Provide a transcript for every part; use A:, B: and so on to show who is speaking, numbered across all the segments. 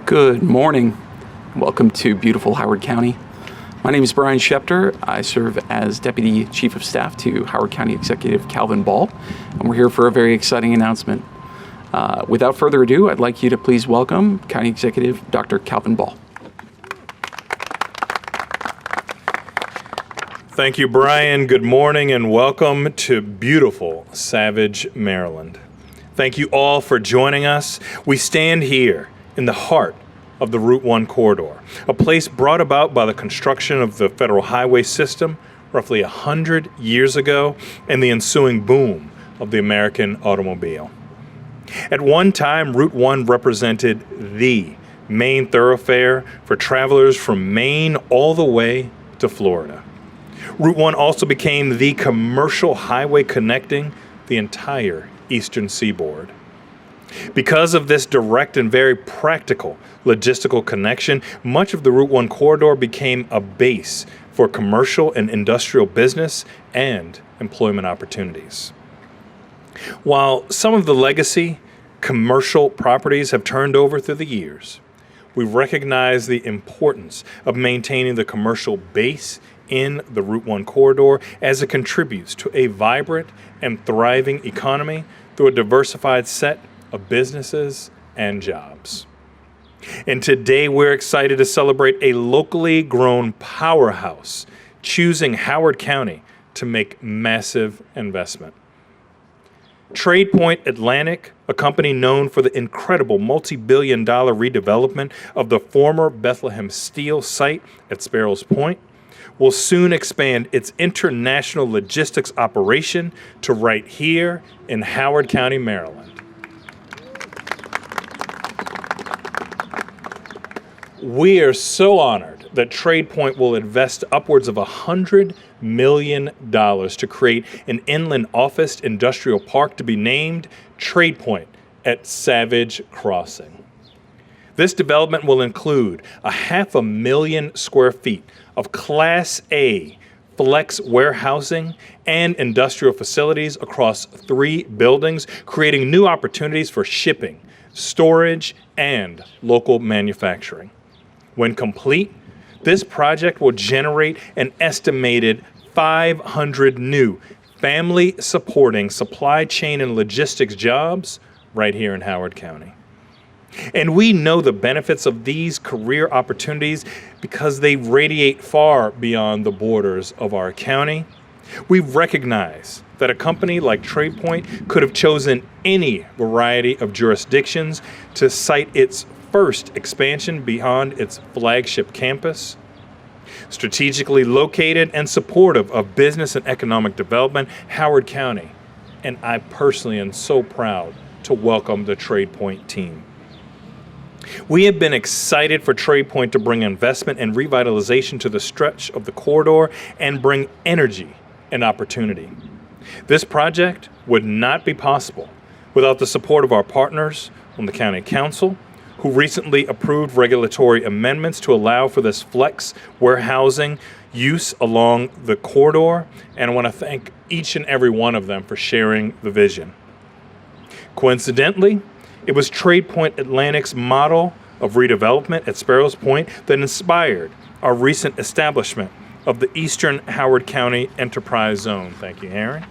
A: Good morning. Welcome to beautiful Howard County. My name is Brian Schepter. I serve as Deputy Chief of Staff to Howard County Executive Calvin Ball, and we're here for a very exciting announcement. Without further ado, I'd like you to please welcome County Executive Dr. Calvin Ball.
B: Thank you, Brian. Good morning and welcome to beautiful Savage, Maryland. Thank you all for joining us. We stand here in the heart of the Route 1 corridor, a place brought about by the construction of the federal highway system roughly 100 years ago and the ensuing boom of the American automobile. At one time, Route 1 represented the main thoroughfare for travelers from Maine all the way to Florida. Route 1 also became the commercial highway connecting the entire eastern seaboard. Because of this direct and very practical logistical connection, much of the Route 1 corridor became a base for commercial and industrial business and employment opportunities. While some of the legacy commercial properties have turned over through the years, we recognize the importance of maintaining the commercial base in the Route 1 corridor as it contributes to a vibrant and thriving economy through a diversified set of businesses and jobs. And today we're excited to celebrate a locally grown powerhouse choosing Howard County to make massive investment. Tradepoint Atlantic, a company known for the incredible multi-billion-dollar redevelopment of the former Bethlehem Steel site at Sparrows Point, will soon expand its international logistics operation to right here in Howard County, Maryland. We are so honored that Tradepoint will invest upwards of $100 million to create an inland office industrial park to be named Tradepoint at Savage Crossing. This development will include 500,000 square feet of Class A flex warehousing and industrial facilities across 3 buildings, creating new opportunities for shipping, storage, and local manufacturing. When complete, this project will generate an estimated 500 new family-supporting supply chain and logistics jobs right here in Howard County. And we know the benefits of these career opportunities because they radiate far beyond the borders of our county. We recognize that a company like Tradepoint could have chosen any variety of jurisdictions to site its first expansion beyond its flagship campus. Strategically located and supportive of business and economic development, Howard County, and I personally am so proud to welcome the Tradepoint team. We have been excited for Tradepoint to bring investment and revitalization to the stretch of the corridor and bring energy and opportunity. This project would not be possible without the support of our partners on the County Council, who recently approved regulatory amendments to allow for this flex warehousing use along the corridor, and I want to thank each and every one of them for sharing the vision. Coincidentally, it was Tradepoint Atlantic's model of redevelopment at Sparrows Point that inspired our recent establishment of the Eastern Howard County Enterprise Zone. Thank you, Aaron.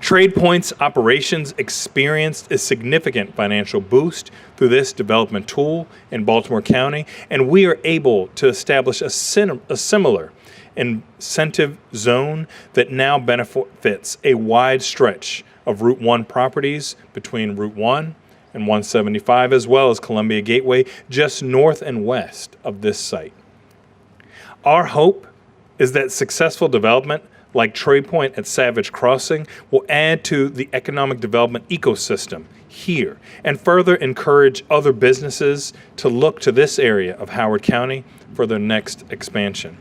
B: Tradepoint's operations experienced a significant financial boost through this development tool in Baltimore County, and we are able to establish a similar incentive zone that now benefits a wide stretch of Route 1 properties between Route 1 and 175, as well as Columbia Gateway, just north and west of this site. Our hope is that successful development like Tradepoint at Savage Crossing will add to the economic development ecosystem here and further encourage other businesses to look to this area of Howard County for their next expansion.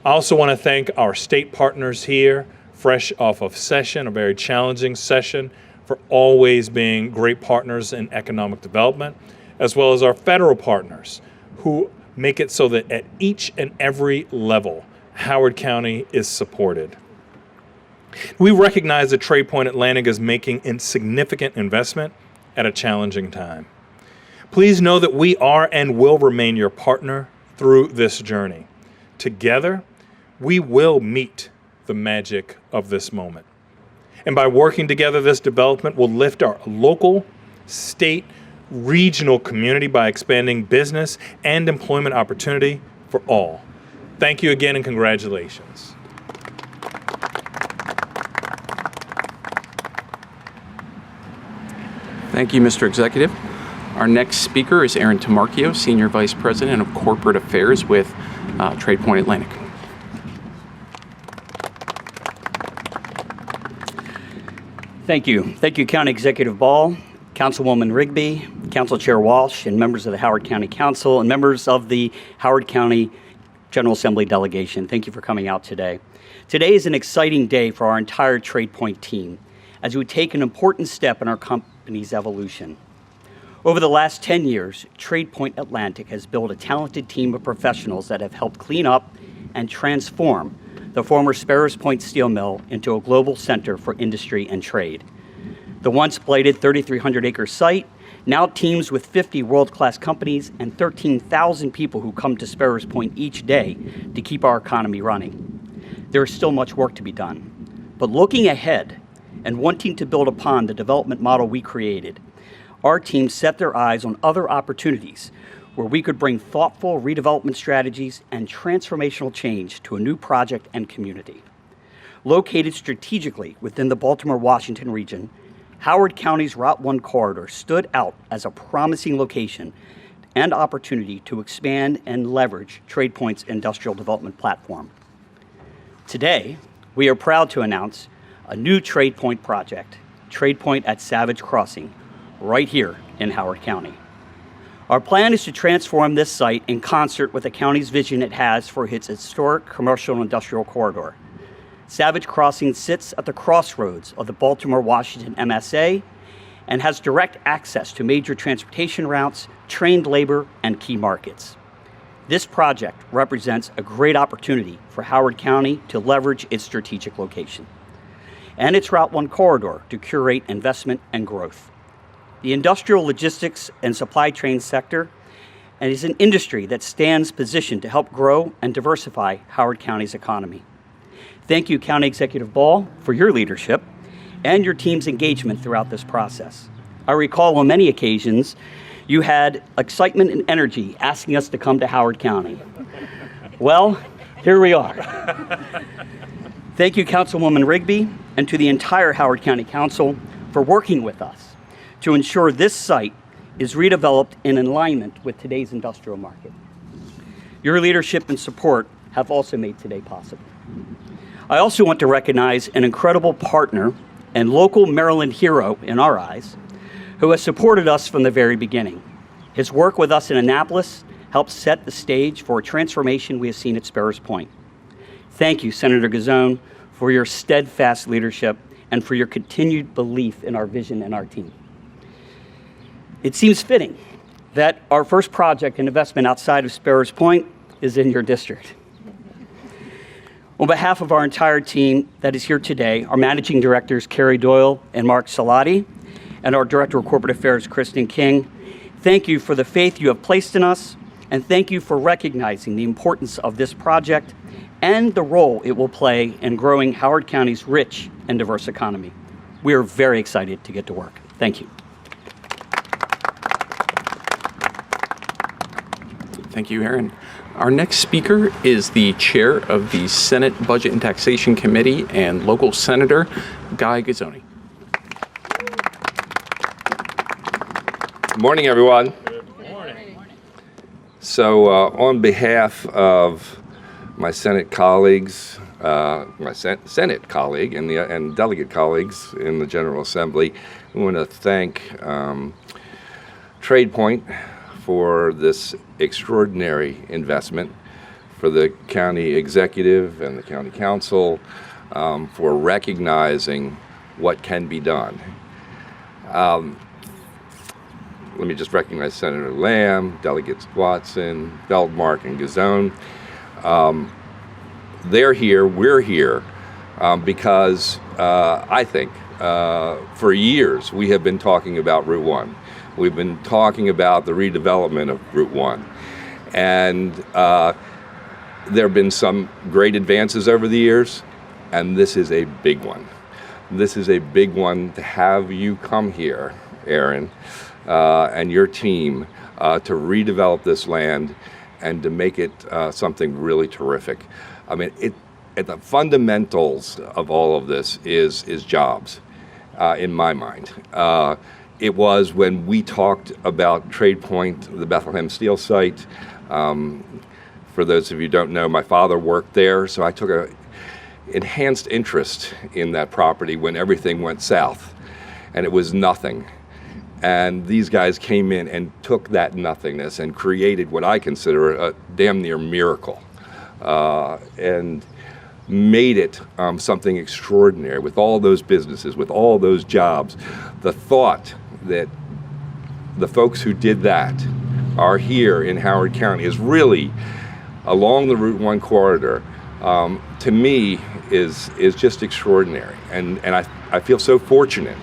B: I also want to thank our state partners here, fresh off of session, a very challenging session, for always being great partners in economic development, as well as our federal partners who make it so that at each and every level, Howard County is supported. We recognize that Tradepoint Atlantic is making a significant investment at a challenging time. Please know that we are and will remain your partner through this journey. Together, we will meet the magic of this moment. And by working together, this development will lift our local, state, regional community by expanding business and employment opportunity for all. Thank you again and congratulations.
A: Thank you, Mr. Executive. Our next speaker is Aaron Tamarchio, Senior Vice President of Corporate Affairs with Tradepoint Atlantic.
C: Thank you. Thank you, County Executive Ball, Councilwoman Rigby, Council Chair Walsh, and members of the Howard County Council, and members of the Howard County General Assembly delegation. Thank you for coming out today. Today is an exciting day for our entire Tradepoint team as we take an important step in our company's evolution. Over the last 10 years, Tradepoint Atlantic has built a talented team of professionals that have helped clean up and transform the former Sparrows Point steel mill into a global center for industry and trade. The once blighted 3,300-acre site now teams with 50 world-class companies and 13,000 people who come to Sparrows Point each day to keep our economy running. There is still much work to be done, but looking ahead and wanting to build upon the development model we created, our team set their eyes on other opportunities where we could bring thoughtful redevelopment strategies and transformational change to a new project and community. Located strategically within the Baltimore-Washington region, Howard County's Route 1 corridor stood out as a promising location and opportunity to expand and leverage Tradepoint's industrial development platform. Today, we are proud to announce a new Tradepoint project, Tradepoint at Savage Crossing, right here in Howard County. Our plan is to transform this site in concert with the county's vision it has for its historic commercial and industrial corridor. Savage Crossing sits at the crossroads of the Baltimore-Washington MSA and has direct access to major transportation routes, trained labor, and key markets. This project represents a great opportunity for Howard County to leverage its strategic location and its Route 1 corridor to curate investment and growth. The industrial logistics and supply chain sector is an industry that stands positioned to help grow and diversify Howard County's economy. Thank you, County Executive Ball, for your leadership and your team's engagement throughout this process. I recall on many occasions you had excitement and energy asking us to come to Howard County. Well, here we are. Thank you, Councilwoman Rigby, and to the entire Howard County Council for working with us to ensure this site is redeveloped in alignment with today's industrial market. Your leadership and support have also made today possible. I also want to recognize an incredible partner and local Maryland hero in our eyes, who has supported us from the very beginning. His work with us in Annapolis helped set the stage for a transformation we have seen at Sparrows Point. Thank you, Senator Gazzone, for your steadfast leadership and for your continued belief in our vision and our team. It seems fitting that our first project and investment outside of Sparrows Point is in your district. On behalf of our entire team that is here today, our managing directors, Carrie Doyle and Mark Salati, and our Director of Corporate Affairs, Kristen King, thank you for the faith you have placed in us, and thank you for recognizing the importance of this project and the role it will play in growing Howard County's rich and diverse economy. We are very excited to get to work. Thank you.
A: Thank you, Aaron. Our next speaker is the chair of the Senate Budget and Taxation Committee and local senator, Guy Gazzone.
D: Good morning, everyone. Good morning. So on behalf of my Senate colleagues, my Senate colleague and delegate colleagues in the General Assembly, I want to thank Tradepoint for this extraordinary investment, for the county executive and the county council for recognizing what can be done. Let me just recognize Senator Lamb, Delegates Watson, Feldmark, and Gazzone. They're here, we're here, because I think for years we have been talking about Route 1. we've been talking about the redevelopment of Route 1. And there have been some great advances over the years, and this is a big one. This is a big one to have you come here, Aaron, and your team to redevelop this land and to make it something really terrific. I mean, at the fundamentals of all of this is jobs, in my mind. It was when we talked about Tradepoint, the Bethlehem Steel site. For those of you who don't know, my father worked there, so I took an enhanced interest in that property when everything went south, and it was nothing. And these guys came in and took that nothingness and created what I consider a damn near miracle, and made it something extraordinary with all those businesses, with all those jobs. The thought that the folks who did that are here in Howard County is really along the Route 1 corridor, to me is just extraordinary. And I feel so fortunate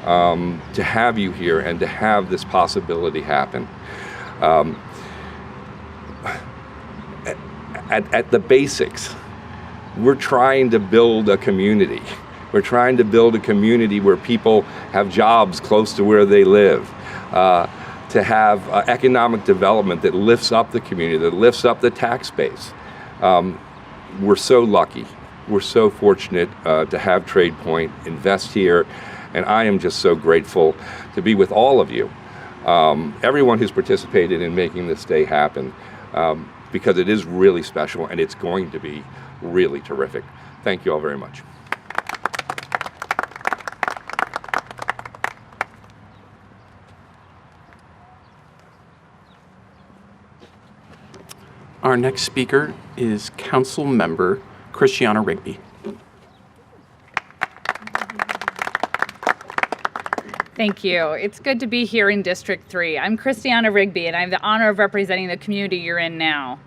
D: to have you here and to have this possibility happen. At the basics, we're trying to build a community. We're trying to build a community where people have jobs close to where they live, to have economic development that lifts up the community, that lifts up the tax base. We're so lucky. We're so fortunate to have Tradepoint invest here, and I am just so grateful to be with all of you, everyone who's participated in making this day happen, because it is really special and it's going to be really terrific. Thank you all very much.
A: Our next speaker is Council Member Christiana Rigby.
E: Thank you. It's good to be here in District 3. I'm Christiana Rigby, and I have the honor of representing the community you're in now.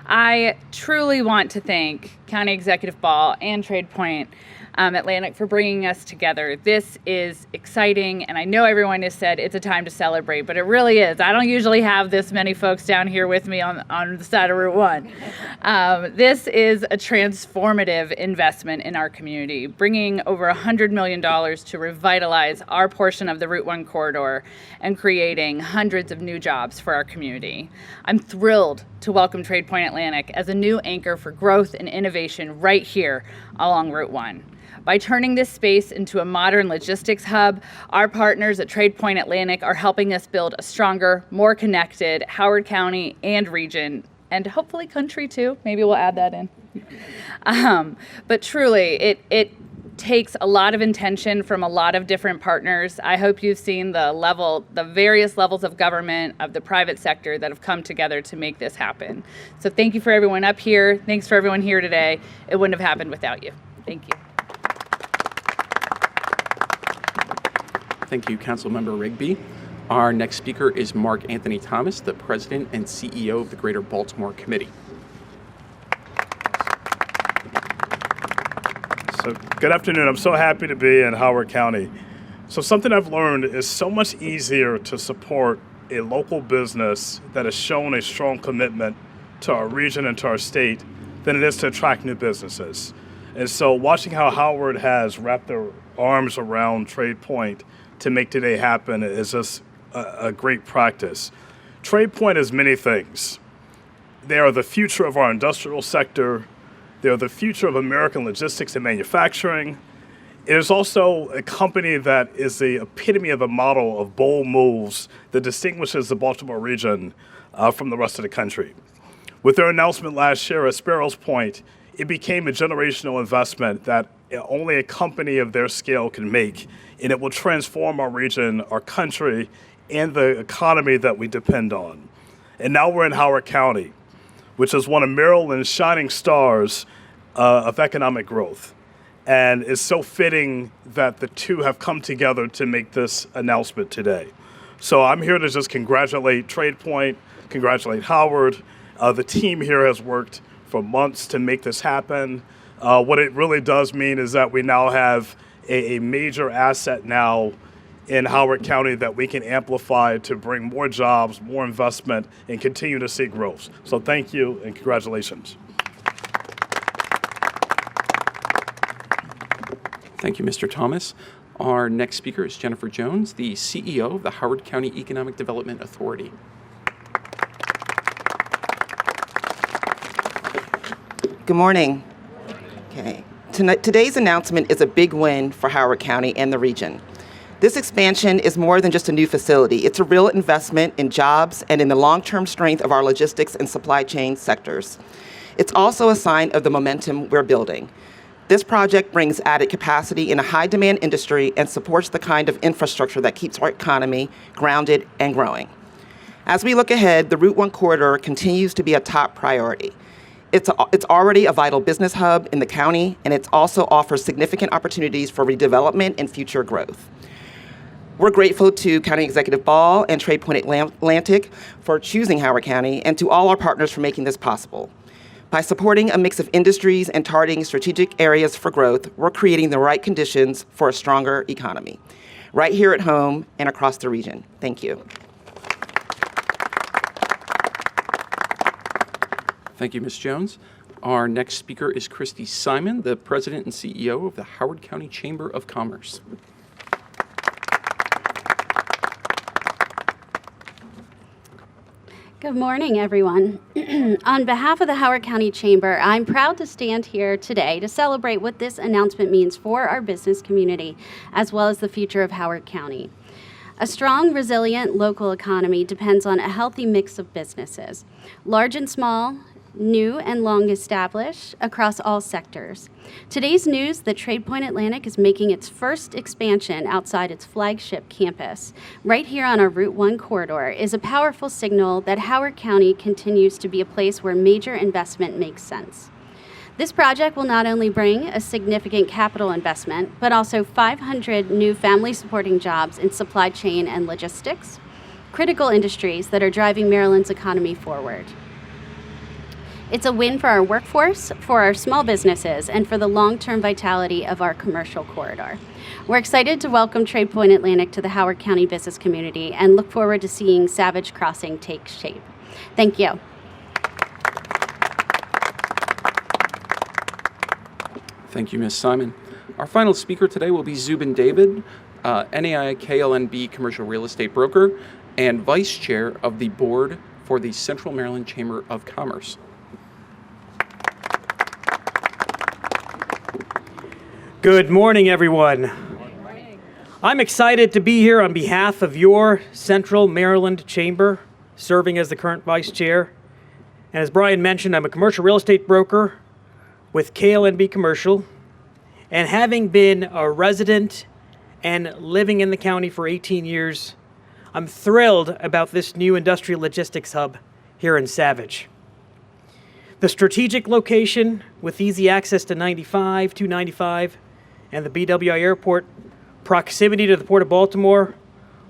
E: I truly want to thank County Executive Ball and Tradepoint Atlantic for bringing us together. This is exciting, and I know everyone has said it's a time to celebrate, but it really is. I don't usually have this many folks down here with me on the side of Route 1. This is a transformative investment in our community, bringing over $100 million to revitalize our portion of the Route 1 corridor and creating hundreds of new jobs for our community. I'm thrilled to welcome Tradepoint Atlantic as a new anchor for growth and innovation right here along Route 1. By turning this space into a modern logistics hub, our partners at Tradepoint Atlantic are helping us build a stronger, more connected Howard County and region, and hopefully country too. Maybe we'll add that in. But truly, it takes a lot of intention from a lot of different partners. I hope you've seen the various levels of government, of the private sector that have come together to make this happen. So thank you for everyone up here. Thanks for everyone here today. It wouldn't have happened without you. Thank you.
A: Thank you, Councilmember Rigby. Our next speaker is Mark Anthony Thomas, the President and CEO of the Greater Baltimore Committee.
F: So, good afternoon. I'm so happy to be in Howard County. So something I've learned is so much easier to support a local business that has shown a strong commitment to our region and to our state than it is to attract new businesses. And so watching how Howard has wrapped their arms around Tradepoint to make today happen is just a great practice. Tradepoint is many things. They are the future of our industrial sector. They are the future of American logistics and manufacturing. It is also a company that is the epitome of a model of bold moves that distinguishes the Baltimore region from the rest of the country. With their announcement last year at Sparrows Point, it became a generational investment that only a company of their scale can make, and it will transform our region, our country, and the economy that we depend on. And now we're in Howard County, which is one of Maryland's shining stars of economic growth. And it's so fitting that the two have come together to make this announcement today. So I'm here to just congratulate Tradepoint, congratulate Howard. The team here has worked for months to make this happen. What it really does mean is that we now have a major asset now in Howard County that we can amplify to bring more jobs, more investment, and continue to see growth. So thank you and congratulations.
A: Thank you, Mr. Thomas. Our next speaker is Jennifer Jones, the CEO of the Howard County Economic Development Authority.
G: Good morning. Okay. Today's announcement is a big win for Howard County and the region. This expansion is more than just a new facility. It's a real investment in jobs and in the long-term strength of our logistics and supply chain sectors. It's also a sign of the momentum we're building. This project brings added capacity in a high-demand industry and supports the kind of infrastructure that keeps our economy grounded and growing. As we look ahead, the Route 1 corridor continues to be a top priority. It's already a vital business hub in the county, and it also offers significant opportunities for redevelopment and future growth. We're grateful to County Executive Ball and Tradepoint Atlantic for choosing Howard County, and to all our partners for making this possible. By supporting a mix of industries and targeting strategic areas for growth, we're creating the right conditions for a stronger economy, right here at home and across the region. Thank you.
A: Thank you, Ms. Jones. Our next speaker is Christy Simon, the President and CEO of the Howard County Chamber of Commerce.
H: Good morning, everyone. On behalf of the Howard County Chamber, I'm proud to stand here today to celebrate what this announcement means for our business community, as well as the future of Howard County. A strong, resilient local economy depends on a healthy mix of businesses, large and small, new and long established, across all sectors. Today's news that Tradepoint Atlantic is making its first expansion outside its flagship campus, right here on our Route 1 corridor, is a powerful signal that Howard County continues to be a place where major investment makes sense. This project will not only bring a significant capital investment, but also 500 new family-supporting jobs in supply chain and logistics, critical industries that are driving Maryland's economy forward. It's a win for our workforce, for our small businesses, and for the long-term vitality of our commercial corridor. We're excited to welcome Tradepoint Atlantic to the Howard County business community and look forward to seeing Savage Crossing take shape. Thank you.
A: Thank you, Ms. Simon. Our final speaker today will be Zubin David, NAI KLNB Commercial Real Estate Broker and Vice Chair of the Board for the Central Maryland Chamber of Commerce.
I: Good morning, everyone. I'm excited to be here on behalf of your Central Maryland Chamber, serving as the current vice chair. And as Brian mentioned, I'm a commercial real estate broker with KLNB Commercial. And having been a resident and living in the county for 18 years, I'm thrilled about this new industrial logistics hub here in Savage. The strategic location with easy access to 95, 295, and the BWI Airport, proximity to the Port of Baltimore,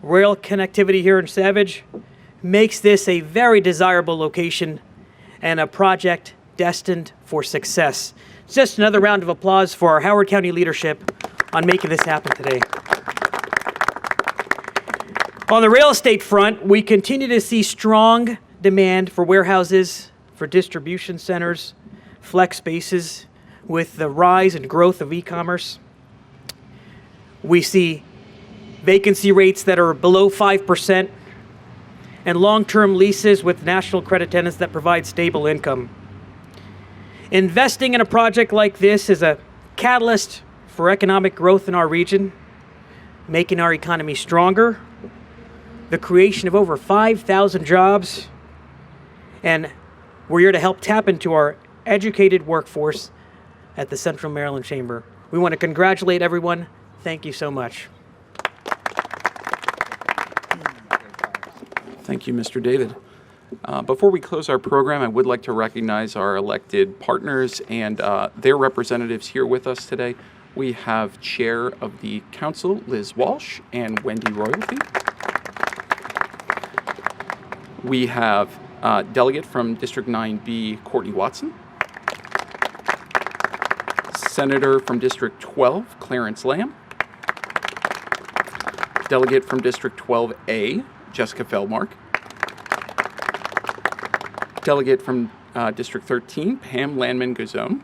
I: rail connectivity here in Savage, makes this a very desirable location and a project destined for success. Just another round of applause for our Howard County leadership on making this happen today. On the real estate front, we continue to see strong demand for warehouses, for distribution centers, flex spaces, with the rise and growth of e-commerce. We see vacancy rates that are below 5% and long-term leases with national credit tenants that provide stable income. Investing in a project like this is a catalyst for economic growth in our region, making our economy stronger, the creation of over 5,000 jobs, and we're here to help tap into our educated workforce at the Central Maryland Chamber. We want to congratulate everyone. Thank you so much.
A: Thank you, Mr. David. Before we close our program, I would like to recognize our elected partners and their representatives here with us today. We have Chair of the Council, Liz Walsh, and Wendy Royalty. We have Delegate from District 9B, Courtney Watson. Senator from District 12, Clarence Lamb. Delegate from District 12A, Jessica Feldmark. Delegate from District 13, Pam Landman-Gazone.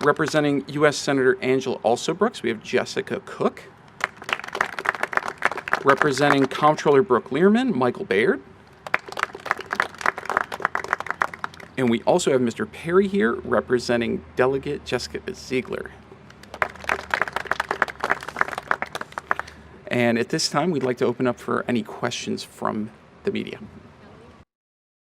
A: Representing U.S. Senator Angela Alsobrooks, we have Jessica Cook. Representing Comptroller Brooke Learman, Michael Baird. And we also have Mr. Perry here representing Delegate Jessica Ziegler. And at this time, we'd like to open up for any questions from the media.